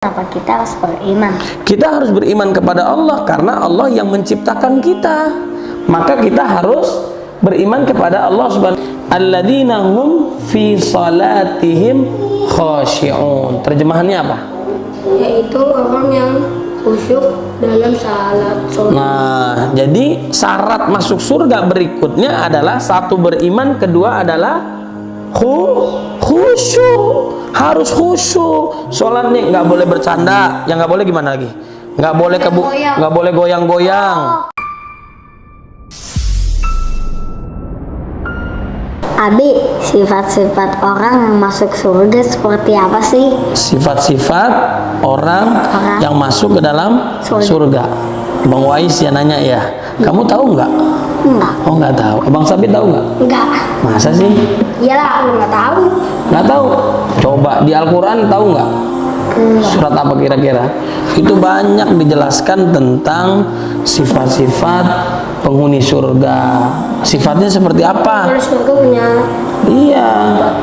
Kenapa kita harus beriman? Kita harus beriman kepada Allah karena Allah yang menciptakan kita. Maka kita harus beriman kepada Allah Subhanahu. Alladzina hum fi salatihim khashi'un. Terjemahannya apa? Yaitu orang yang khusyuk dalam salat. Nah, jadi syarat masuk surga berikutnya adalah satu beriman, kedua adalah khusyuk. Harus khusyuk. Sholatnya nggak boleh bercanda. Yang nggak boleh gimana lagi? Nggak boleh goyang-goyang. Abi, sifat-sifat orang yang masuk surga seperti apa sih? Sifat-sifat orang yang masuk ke dalam surga. Bang Wais ya nanya ya. Kamu tahu nggak? Enggak. Oh nggak tahu. Abang Sabit tahu nggak? Enggak. Masa sih? Iyalah, aku nggak tahu. Nggak tahu. Coba di Al-Quran tahu nggak? Surat apa kira-kira? Itu banyak dijelaskan tentang sifat-sifat penghuni surga. Sifatnya seperti apa? Penghuni surga punya. Iya.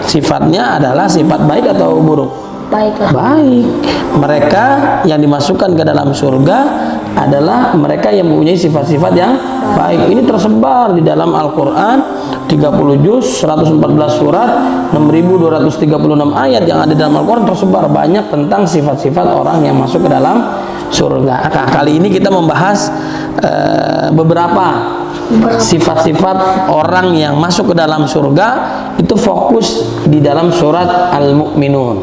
Sifatnya adalah sifat baik atau buruk? Baiklah. Baik. Mereka yang dimasukkan ke dalam surga adalah mereka yang mempunyai sifat-sifat yang baik. Ini tersebar di dalam Al-Quran 30 juz, 114 surat, 6236 ayat yang ada dalam Al-Quran, tersebar banyak tentang sifat-sifat orang yang masuk ke dalam surga. Nah, kali ini kita membahas beberapa sifat-sifat orang yang masuk ke dalam surga. Itu fokus di dalam surat Al-Mu'minun,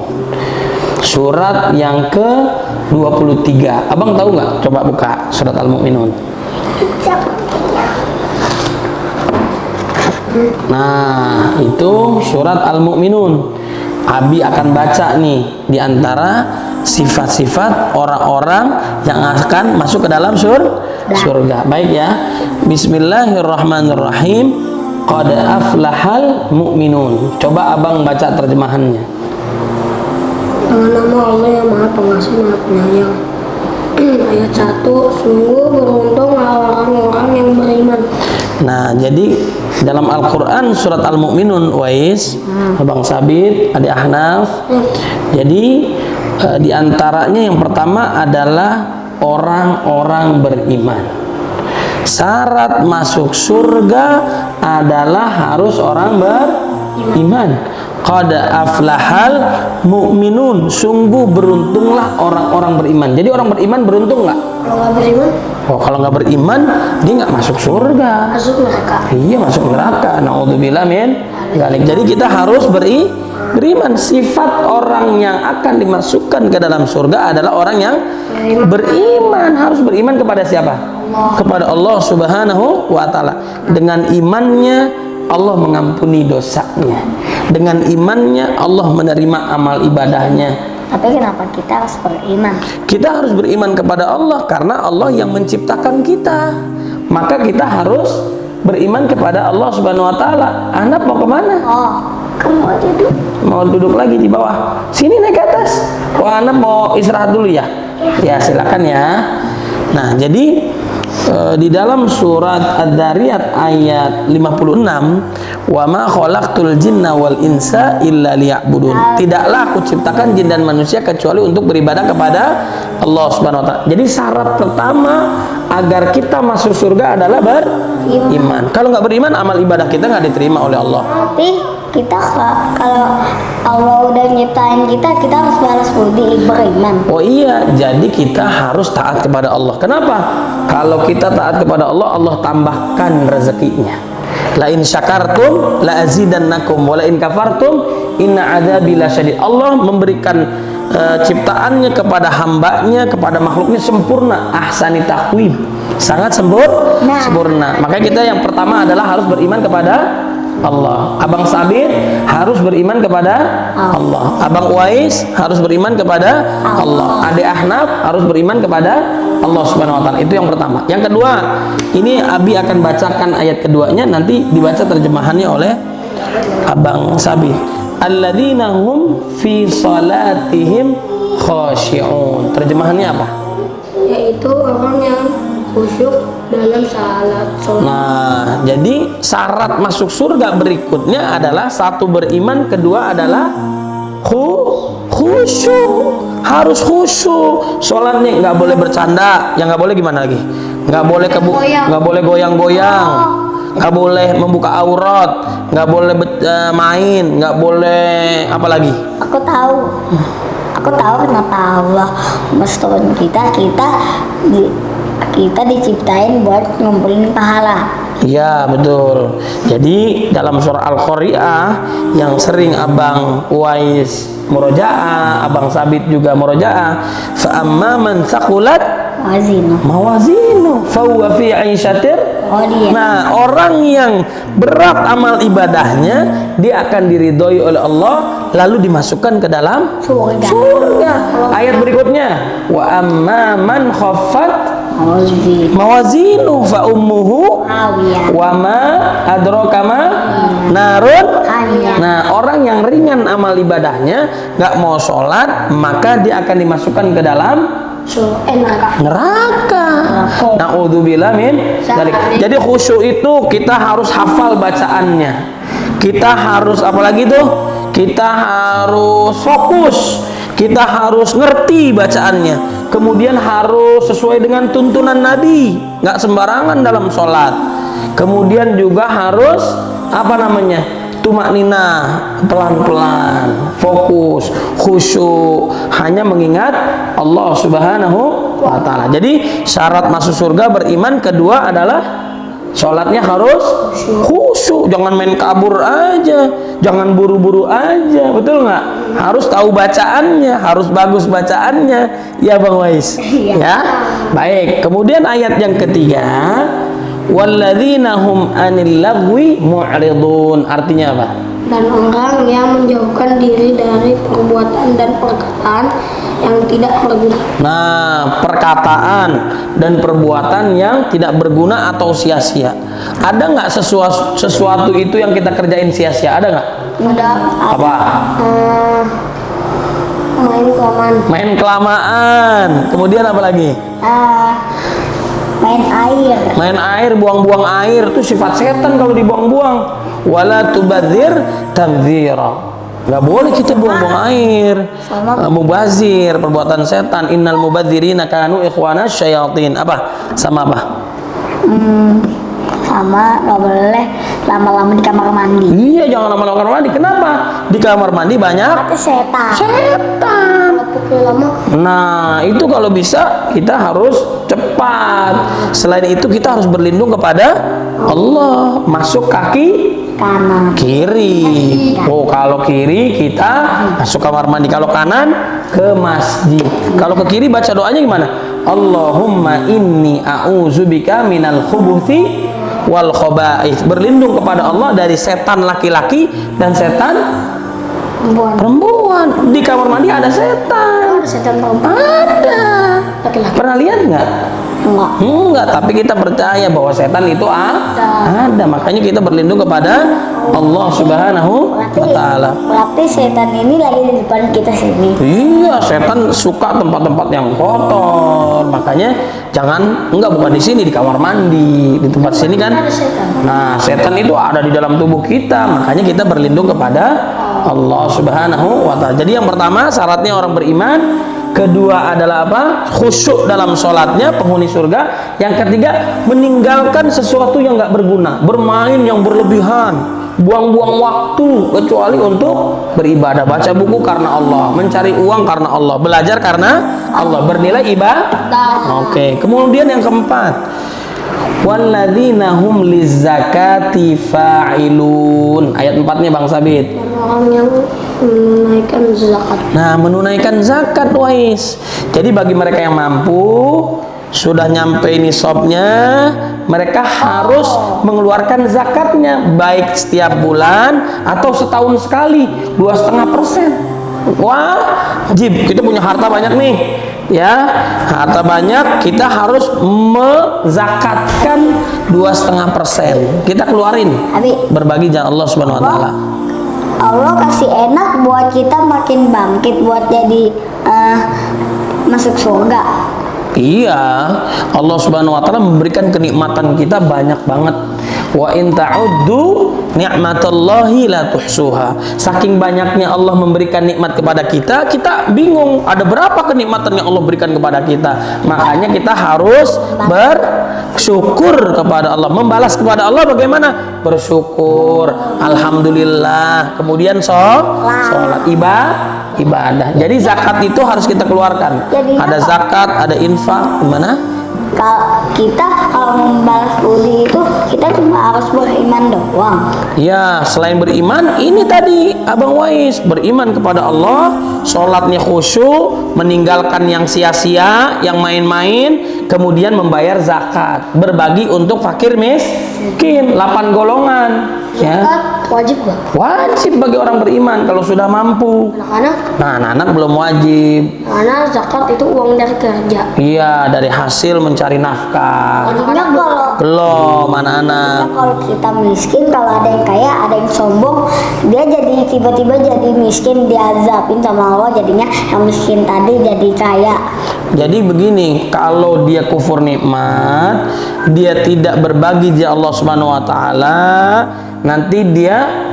surat yang ke-23. Abang tahu nggak? Coba buka surat Al-Mu'minun. Nah, itu surat Al-Mu'minun. Abi akan baca nih di antara sifat-sifat orang-orang yang akan masuk ke dalam surga. Baik ya. Bismillahirrahmanirrahim. Qad aflahal mu'minun. Coba abang baca terjemahannya. Dengan nama Allah yang Maha Pengasih, Maha Penyayang. Ayat 1, sungguh beruntung orang-orang yang beriman. Nah, jadi dalam Al-Quran surat Al-Mu'minun, Wais, Abang Sabit, Adik Ahnaf. Jadi di antaranya yang pertama adalah orang-orang beriman. Syarat masuk surga adalah harus orang beriman. Qad aflahal mu'minun. Sungguh beruntunglah orang-orang beriman. Jadi orang beriman beruntung nggak? Kalau nggak beriman? Oh, kalau nggak beriman dia nggak masuk surga. Masuk neraka. Iya, masuk neraka. Naudzubillah min dzalik. Jadi kita harus beriman. Sifat orang yang akan dimasukkan ke dalam surga adalah orang yang beriman. Harus beriman kepada siapa? Kepada Allah Subhanahu wa Ta'ala. Dengan imannya Allah mengampuni dosanya. Dengan imannya Allah menerima amal ibadahnya. Tapi kenapa kita harus beriman? Kita harus beriman kepada Allah karena Allah yang menciptakan kita. Maka kita harus beriman kepada Allah Subhanahu wa Ta'ala. Anak mau kemana? Oh, kamu mau duduk? Mau duduk lagi di bawah. Sini naik ke atas. Wah, anak mau istirahat dulu ya. Ya, silakan ya. Nah, jadi di dalam surat Ad-Dariyat ayat 56, wa ma khalaqtul jinna wal insa illa liya'budun. Tidaklah aku ciptakan jin dan manusia kecuali untuk beribadah kepada Allah Subhanahu wa Ta'ala. Jadi syarat pertama agar kita masuk surga adalah beriman. Kalau nggak beriman, amal ibadah kita nggak diterima oleh Allah. Tapi kita kalau Allah udah nyiptain kita harus balas budi beriman. Oh iya, jadi kita harus taat kepada Allah. Kenapa? Kalau kita taat kepada Allah, Allah tambahkan rezekinya. La in syakartum la azidannakum wa la in kafartum inna adzabi lasyadid. Allah memberikan ciptaannya kepada hambanya, kepada makhluknya sempurna, ahsani taqwim, sangat sempurna. Makanya kita yang pertama adalah harus beriman kepada Allah. Abang Sabit harus beriman kepada Allah. Abang Wais harus beriman kepada Allah. Adik Ahnaf harus beriman kepada Allah Subhanahu wa Ta'ala. Itu yang pertama. Yang kedua, ini Abi akan bacakan ayat keduanya, nanti dibaca terjemahannya oleh Abang Sabit. Alladzina hum fi salatihim khashi'un. Terjemahannya apa? Yaitu orang yang khusyuk dalam salat. Nah, jadi syarat masuk surga berikutnya adalah satu beriman, kedua adalah khusyuk. Khusyuk, harus khusyuk. Sholatnya nggak boleh bercanda. Yang nggak boleh gimana lagi? Nggak boleh nggak boleh goyang-goyang, nggak boleh membuka aurat, nggak boleh main, nggak boleh apa lagi? Aku tahu kenapa Allah merestuin kita diciptain buat ngumpulin pahala. Iya betul. Jadi dalam surah Al-Qari'ah yang sering Abang Uwais murojaah, Abang Sabit juga murojaah, fa amma man thaqulat mawazinu fahuwa fi 'aisyatir. Nah, orang yang berat amal ibadahnya, dia akan diridhoi oleh Allah lalu dimasukkan ke dalam surga. Ayat berikutnya, wa amma man khaffat mawazinu fa ummuhu wa ma adraka ma narun. Nah, orang yang ringan amal ibadahnya, nggak mau sholat, maka dia akan dimasukkan ke dalam neraka. Naudzubillah min dzalik. Jadi khusyuk itu kita harus hafal bacaannya. Kita harus apalagi tuh? Kita harus fokus. Kita harus ngerti bacaannya. Kemudian harus sesuai dengan tuntunan Nabi, nggak sembarangan dalam sholat. Kemudian juga harus apa namanya? Tumakninah, pelan-pelan, fokus, khusyuk, hanya mengingat Allah Subhanahu wa Ta'ala. Jadi syarat masuk surga beriman kedua adalah sholatnya harus khusyuk, jangan main kabur aja, jangan buru-buru aja, betul nggak? Harus tahu bacaannya, harus bagus bacaannya, ya Bang Wais. Ya, baik. Kemudian ayat yang ketiga, walladzina hum 'anil lagwi mu'ridun. Artinya apa? Dan orang yang menjauhkan diri dari perbuatan dan perkataan yang tidak berguna. Nah, perkataan dan perbuatan yang tidak berguna atau sia-sia. Ada nggak sesuatu itu yang kita kerjain sia-sia? Ada nggak? Ada. Apa? Main kelamaan. Main kelamaan. Kemudian apa lagi? Main air, buang-buang air itu sifat setan kalau dibuang-buang. Wala tubadzir tabdzira. Nggak boleh kita buang-buang air. Mubazir, perbuatan setan. Innal mubadzirina kanu ikhwana syayatin. Apa? Sama apa? Sama nggak boleh lama-lama di kamar mandi. Iya, jangan lama-lama kamar mandi. Kenapa? Di kamar mandi banyak setan. Nah, itu kalau bisa kita harus cepat. Selain itu kita harus berlindung kepada Allah. Masuk kaki Kanan. kiri. Oh, kalau kiri kita masuk kamar mandi, kalau kanan ke masjid. Kalau ke kiri baca doanya gimana? Allahumma inni a'udzubika minal khubuthi wal khaba'ith. Berlindung kepada Allah dari setan laki-laki dan setan perempuan. Di kamar mandi ada setan. Ada setan perempuan. Ada. Laki-laki. Pernah lihat nggak? Enggak, tapi kita percaya bahwa setan itu ada. Makanya kita berlindung kepada Allah Subhanahu wa Ta'ala. Berarti setan ini lagi di depan kita sini. Iya, setan suka tempat-tempat yang kotor. Makanya bukan di sini, di kamar mandi, di tempat sini kan. Nah, setan itu ada di dalam tubuh kita. Makanya kita berlindung kepada Allah Subhanahu wa Ta'ala. Jadi yang pertama syaratnya orang beriman. Kedua adalah apa? Khusyuk dalam sholatnya, penghuni surga. Yang ketiga, meninggalkan sesuatu yang nggak berguna, bermain yang berlebihan, buang-buang waktu kecuali untuk beribadah, baca buku karena Allah, mencari uang karena Allah, belajar karena Allah, bernilai ibadah. Oke. Kemudian yang keempat, walladzina hum lizakati fa'ilun. Ayat 4-nya Bang Sabit. Orang yang menunaikan zakat. Nah, menunaikan zakat, Wais. Jadi bagi mereka yang mampu, sudah nyampe nisabnya, mereka harus mengeluarkan zakatnya, baik setiap bulan atau setahun sekali, 2,5%. Wah, wajib. Kita punya harta banyak nih, ya, harta banyak, kita harus menzakatkan 2,5%. Kita keluarin, berbagi jalan Allah Subhanahu wa Ta'ala. Allah kasih enak buat kita makin bangkit buat jadi masuk surga. Iya, Allah Subhanahu wa Ta'ala memberikan kenikmatan kita banyak banget. Wa in ta'uddu ni'matallahi la tuhsuha. Saking banyaknya Allah memberikan nikmat kepada kita, kita bingung ada berapa kenikmatan yang Allah berikan kepada kita. Makanya kita harus bersyukur kepada Allah. Membalas kepada Allah bagaimana? Bersyukur, alhamdulillah. Kemudian sholat, ibadah. Jadi zakat itu harus kita keluarkan. Ada zakat, ada infak. Gimana? Kalau kita membalas budi itu kita cuma harus beriman doang. Ya, selain beriman, ini tadi Abang Wais beriman kepada Allah, sholatnya khusyuk, meninggalkan yang sia-sia, yang main-main, kemudian membayar zakat, berbagi untuk fakir miskin, 8 golongan. Ya. Zakat wajib gak? Wajib bagi orang beriman kalau sudah mampu. Anak-anak? Nah, anak-anak belum wajib. Karena zakat itu uang dari kerja. Iya, dari hasil mencari nafkah. Jadinya kalau Belum, anak-anak. kalau kita miskin, kalau ada yang kaya, ada yang sombong, dia jadi tiba-tiba jadi miskin, diazabin sama Allah, jadinya yang miskin tadi jadi kaya. Jadi begini, kalau dia kufur nikmat, dia tidak berbagi di Allah Subhanahu wa taala, nanti dia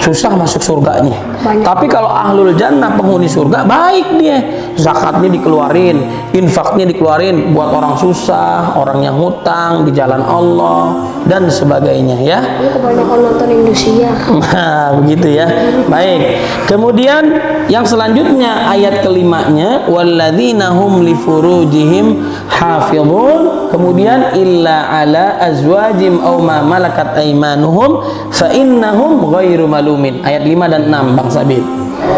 susah masuk surganya. Tapi kalau ahlul jannah, penghuni surga, baik dia. Zakatnya dikeluarin, infaknya dikeluarin buat orang susah, orang yang hutang di jalan Allah dan sebagainya, ya. Ini kebanyakan nonton Indosiar. Nah, begitu ya. Baik. Kemudian yang selanjutnya ayat kelimanya, walladzina hum li furujihim hafizun. Kemudian illa ala azwajim aw ma malakat aymanuhum fa innahum ghairu malumin. Ayat 5 dan 6 Bang Sabit.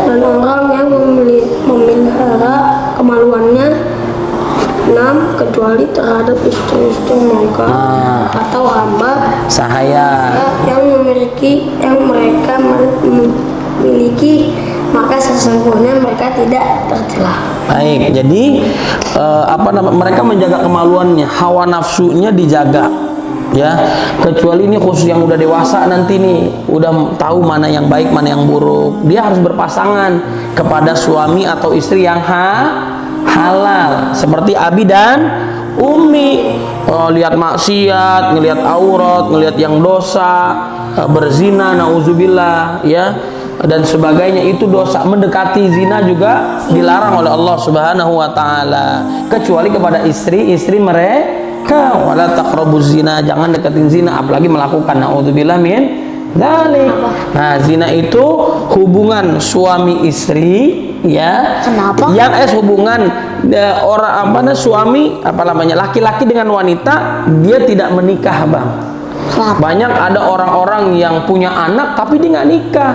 Dan orang yang memelihara kemaluannya 6 kecuali terhadap istri-istri mereka atau hamba Sahaya. yang mereka memiliki, maka sesungguhnya mereka tidak tercela. Baik, jadi mereka menjaga kemaluannya, hawa nafsunya dijaga, ya. Kecuali ini khusus yang udah dewasa nanti nih, udah tahu mana yang baik, mana yang buruk. Dia harus berpasangan kepada suami atau istri yang halal, seperti Abi dan Umi. Lihat maksiat, ngelihat aurat, ngelihat yang dosa, berzina, nauzubillah, ya, dan sebagainya, itu dosa. Mendekati zina juga dilarang oleh Allah Subhanahu wa taala, kecuali kepada istri mereka. Wala taqrabuz zina, jangan deketin zina, apalagi melakukan, naudzubillah min dzalik. Nah, zina itu hubungan suami istri, ya. Kenapa? Yang hubungan suami laki-laki dengan wanita, dia tidak menikah, Bang. Banyak ada orang-orang yang punya anak tapi dia nggak nikah,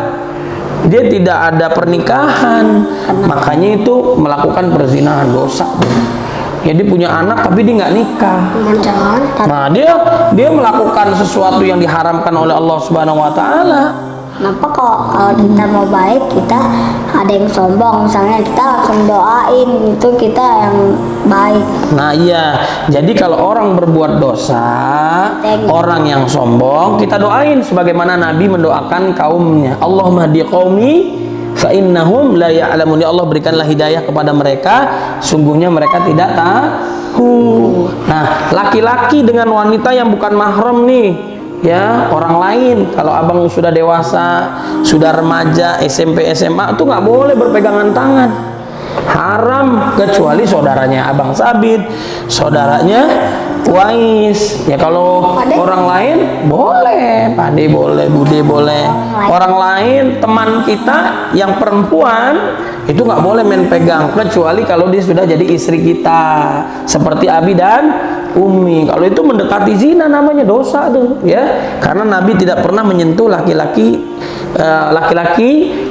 dia tidak ada pernikahan. Makanya itu melakukan perzinahan, dosa. Jadi punya anak tapi dia nggak nikah. Nah, dia melakukan sesuatu yang diharamkan oleh Allah Subhanahu wa taala. Kenapa kalau kita mau baik, kita ada yang sombong, misalnya kita langsung doain, itu kita yang baik. Nah iya, jadi kalau orang berbuat dosa, orang yang sombong, kita doain sebagaimana Nabi mendoakan kaumnya. Allahumma hdi qaumi fa innahum la ya'lamun. Ya Allah, berikanlah hidayah kepada mereka, sungguhnya mereka tidak tahu. Nah, laki-laki dengan wanita yang bukan mahram nih, ya, orang lain. Kalau abang sudah dewasa, sudah remaja, SMP, SMA, itu nggak boleh berpegangan tangan, haram, kecuali saudaranya Abang Sabit, saudaranya Wais. Ya, kalau orang lain boleh, Pade boleh, Bude boleh. Orang lain, teman kita yang perempuan, itu nggak boleh main pegang, kecuali kalau dia sudah jadi istri kita, seperti Abi dan Umi. Kalau itu mendekati zina, namanya dosa tuh, ya. Karena Nabi tidak pernah menyentuh laki-laki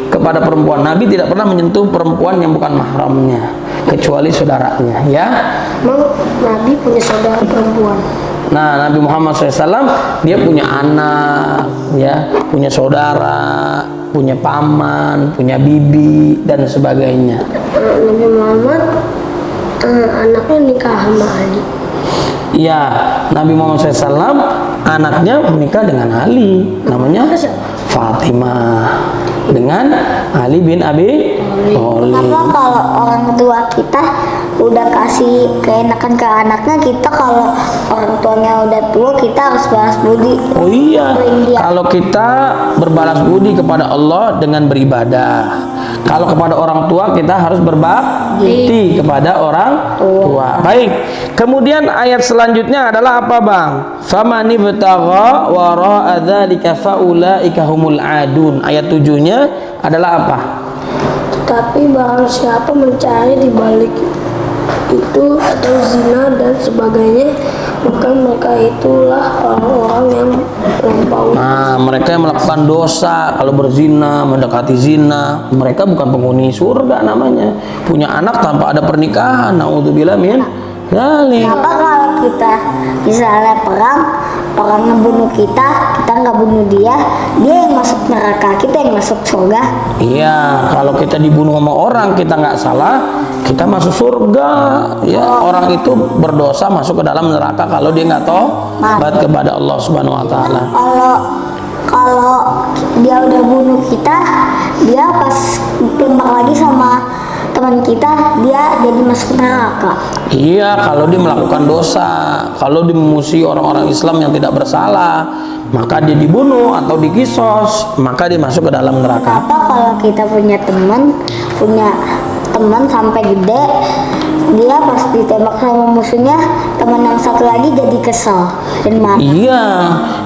kepada perempuan. Nabi tidak pernah menyentuh perempuan yang bukan mahramnya, kecuali saudaranya, ya. Emang Nabi punya saudara perempuan? Nah, Nabi Muhammad SAW dia punya anak, ya, punya saudara, punya paman, punya bibi dan sebagainya. Nabi Muhammad anaknya nikah sama Ali. Iya, Nabi Muhammad SAW anaknya menikah dengan Ali, namanya Fatimah, dengan Ali bin Abi Thalib. Kenapa kalau orang tua kita udah kasih keenakan ke anaknya, kita kalau orang tuanya udah tua kita harus balas budi. Oh iya, Dia. kalau kita berbalas budi kepada Allah dengan beribadah. Kalau kepada orang tua kita harus berbakti kepada orang tua. Baik. Kemudian ayat selanjutnya adalah apa, Bang? Famani ibtagha wara'a dzalika faulaika humul adun. Ayat 7-nya adalah apa? Tapi barang siapa mencari di balik itu atau zina dan sebagainya, maka mereka itulah orang-orang yang melampaui. Nah, mereka yang melakukan dosa, kalau berzina, mendekati zina, mereka bukan penghuni surga namanya. Punya anak tanpa ada pernikahan. Nauzubillah min dzalik. Kenapa kalau kita misalnya perang ngebunuh kita nggak bunuh dia yang masuk neraka, kita yang masuk surga? Iya, kalau kita dibunuh sama orang kita nggak salah, kita masuk surga. Ya, orang itu berdosa masuk ke dalam neraka kalau dia nggak taubat kepada Allah Subhanahu Wa Taala. Kalau dia udah bunuh kita, dia pas tembak lagi sama teman kita, dia jadi masuk neraka. Iya, kalau dia melakukan dosa, kalau dia memusuhi orang-orang Islam yang tidak bersalah, maka dia dibunuh atau dikisos, maka dia masuk ke dalam neraka. Apa kalau kita punya teman sampai gede, dia pas ditembak sama musuhnya, teman yang satu lagi jadi kesal dan marah. Iya,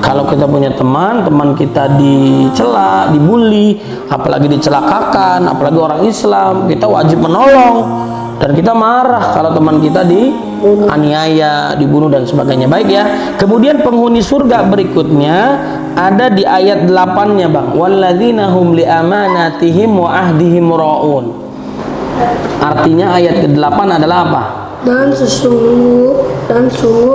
kalau kita punya teman kita dicela, dibully, apalagi dicelakakan, apalagi orang Islam, kita wajib menolong. Dan kita marah kalau teman kita dianiaya, dibunuh dan sebagainya. Baik ya. Kemudian penghuni surga berikutnya ada di ayat 8-nya, Bang. Walladzina hum li amanatihim wa ahdihim raun. Artinya ayat ke-8 adalah apa? Dan sungguh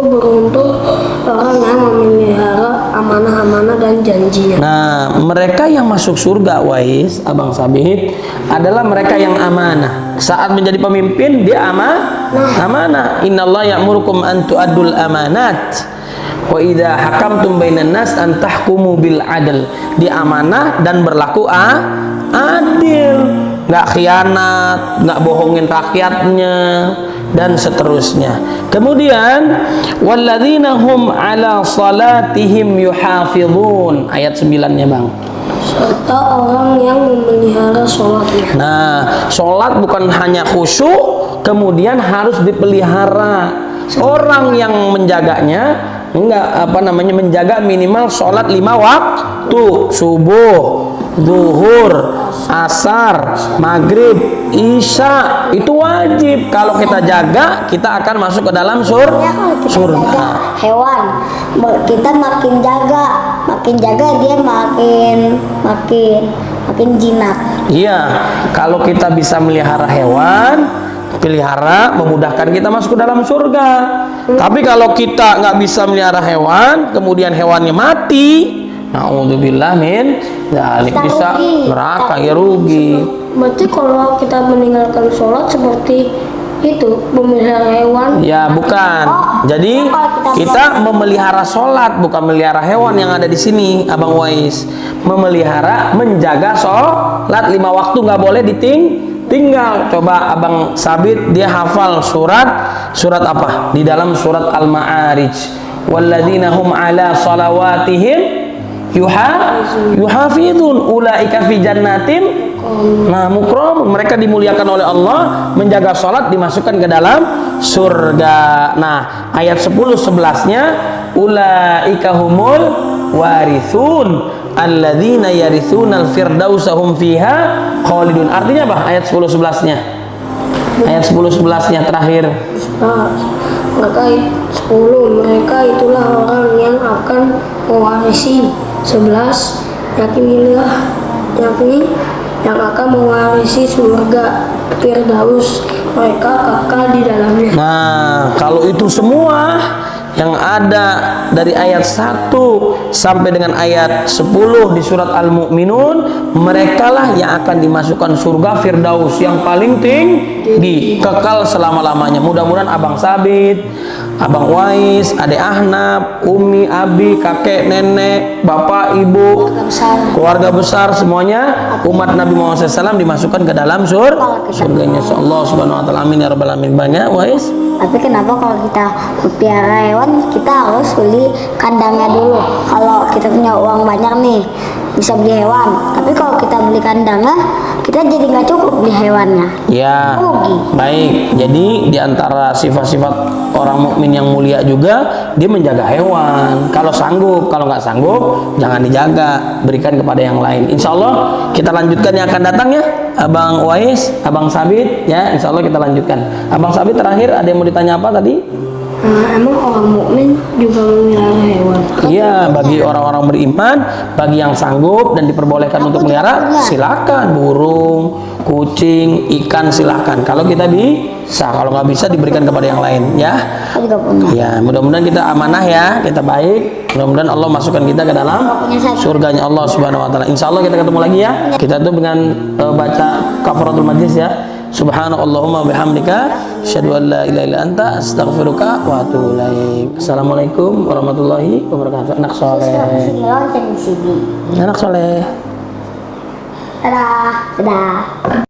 beruntung orang yang memelihara amanah-amanah dan janjinya. Nah, mereka yang masuk surga, Wais, Abang Sabit, adalah mereka yang amanah. Saat menjadi pemimpin, dia amanah. Innallaha ya'murukum an tu'addul amanat wa idza hakamtum bainan nas an tahkumu bil adl. Dia amanah dan berlaku adil, nggak khianat, nggak bohongin rakyatnya dan seterusnya. Kemudian walladzina hum ala salatihim yuhafizun, ayat 9-nya, Bang. Serta orang yang memelihara sholatnya. Nah, sholat bukan hanya khusyuk, kemudian harus dipelihara. Orang yang menjaganya menjaga minimal sholat 5 waktu, subuh, zuhur, asar, maghrib, isya, itu wajib. Kalau kita jaga, kita akan masuk ke dalam surga. Hewan, kita makin jaga dia makin jinak. Iya, kalau kita bisa melihara hewan, memudahkan kita masuk ke dalam surga. Tapi kalau kita nggak bisa melihara hewan, kemudian hewannya mati, na'udzubillah min dzalik, bisa neraka, ya rugi. Berarti kalau kita meninggalkan sholat seperti itu memelihara hewan? Ya bukan. Jadi kita memelihara sholat, bukan memelihara hewan yang ada di sini, Abang Wais. Menjaga sholat 5 waktu, nggak boleh tinggal. Coba Abang Sabit, dia hafal surat apa? Di dalam surat Al-Ma'arij. Walladzina hum ala salawatihim yuhafidun ulaika fi jannatin mukram. Mereka dimuliakan oleh Allah, menjaga salat, dimasukkan ke dalam surga. Nah, ayat 10-11-nya ulaika humul warithun alladzina yarithunal firdausa hum fiha khalidun. Artinya apa? Ayat 10-11-nya. Ayat 10-11-nya terakhir. Maka 10, mereka itulah orang yang akan mewarisi. 11, yakni yang akan mewarisi surga Firdaus, mereka kekal di dalamnya. Nah, kalau itu semua yang ada dari ayat 1 sampai dengan ayat 10 di surat Al-Mu'minun, merekalah yang akan dimasukkan surga Firdaus yang paling tinggi, kekal selama-lamanya. Mudah-mudahan Abang Sabit, Abang Wais, Adek Ahnaf, Umi, Abi, kakek, nenek, bapak, ibu, keluarga besar semuanya umat Nabi Muhammad SAW dimasukkan ke dalam surganya Allah Subhanahu Wa Taala. Amin ya rabbal alamin. Banyak Wais. Tapi kenapa kalau kita pelihara hewan kita harus beli kandangnya dulu? Kalau kita punya uang banyak nih bisa beli hewan. Tapi kalau kita beli kandangnya kita jadi nggak cukup beli hewannya. Ya, Rugi. baik. Jadi diantara sifat-sifat orang mukmin yang mulia juga dia menjaga hewan. Kalau sanggup, kalau nggak sanggup jangan dijaga, berikan kepada yang lain. Insya Allah kita lanjutkan yang akan datang ya, Abang Wais, Abang Sabit ya. Insya Allah kita lanjutkan. Abang Sabit terakhir ada yang mau ditanya apa tadi? Emang orang mukmin juga memelihara hewan? Iya, bagi orang-orang beriman, bagi yang sanggup dan diperbolehkan untuk melihara, silakan. Burung, kucing, ikan silakan. Kalau kita bisa, kalau nggak bisa diberikan kepada yang lain, ya. Aku juga punya. Ya, mudah-mudahan kita amanah ya, kita baik. Mudah-mudahan Allah masukkan kita ke dalam surganya Allah Subhanahu Wa Taala. Insya Allah kita ketemu lagi ya. Kita tuh dengan baca kafaratul majlis ya. Subhanallahumma bihamdika asyhadu an la ilaha illa anta astaghfiruka wa atubu ilaik. Assalamualaikum warahmatullahi wabarakatuh. Anak soleh. Sini lonceng di sini. Anak soleh. Dadah. Dadah.